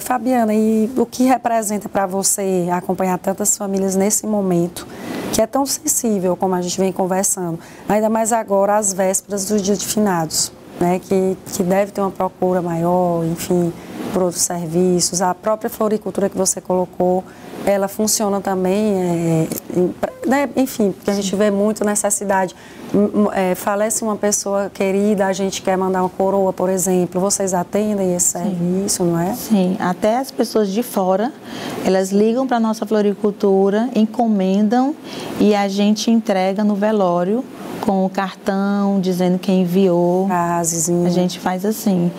Fabiana, e o que representa para você acompanhar tantas famílias nesse momento, que é tão sensível, como a gente vem conversando, ainda mais agora, às vésperas dos dias de finados, né? Que deve ter uma procura maior, enfim, por outros serviços. A própria floricultura que você colocou, ela funciona também, né? Enfim, porque a gente vê muito necessidade. Falece uma pessoa querida, a gente quer mandar uma coroa, por exemplo. Vocês atendem esse serviço, não é? Sim, até as pessoas de fora, elas ligam para a nossa floricultura, encomendam e a gente entrega no velório com o cartão, dizendo quem enviou. Frasezinha. A gente faz assim.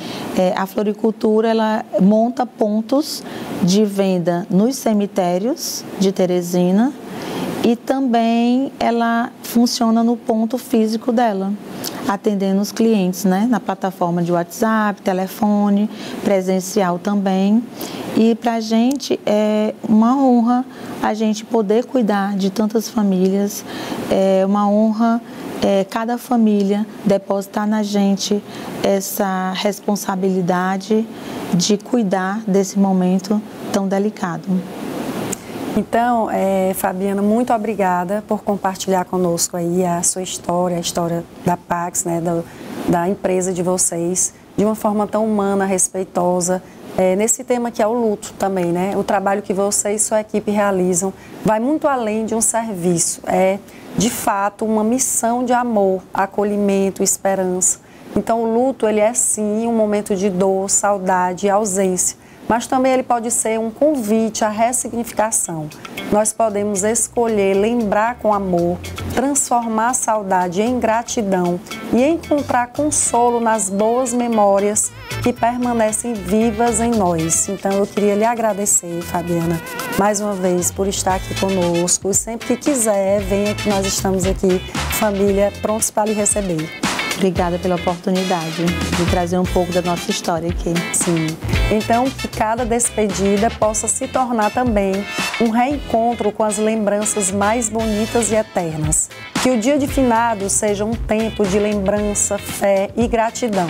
A floricultura, ela monta pontos de venda nos cemitérios de Teresina e também ela funciona no ponto físico dela, atendendo os clientes, né? Na plataforma de WhatsApp, telefone, presencial também. E para a gente é uma honra a gente poder cuidar de tantas famílias, é uma honra cada família depositar na gente essa responsabilidade de cuidar desse momento tão delicado. Então, Fabiana, muito obrigada por compartilhar conosco aí a sua história, a história da Pax, né, da empresa de vocês, de uma forma tão humana, respeitosa, nesse tema que é o luto também, né? O trabalho que você e sua equipe realizam vai muito além de um serviço, é de fato uma missão de amor, acolhimento, esperança. Então o luto, ele é sim um momento de dor, saudade e ausência, mas também ele pode ser um convite à ressignificação. Nós podemos escolher lembrar com amor, transformar a saudade em gratidão e encontrar consolo nas boas memórias que permanecem vivas em nós. Então eu queria lhe agradecer, Fabiana, mais uma vez por estar aqui conosco. E sempre que quiser, venha que nós estamos aqui, família, prontos para lhe receber. Obrigada pela oportunidade de trazer um pouco da nossa história aqui. Sim. Então, que cada despedida possa se tornar também um reencontro com as lembranças mais bonitas e eternas. Que o dia de finados seja um tempo de lembrança, fé e gratidão.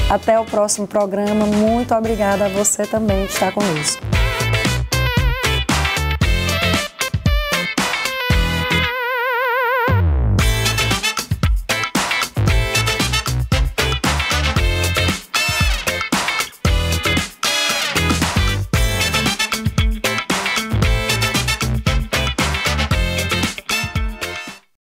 Até o próximo programa. Muito obrigada a você também que está conosco.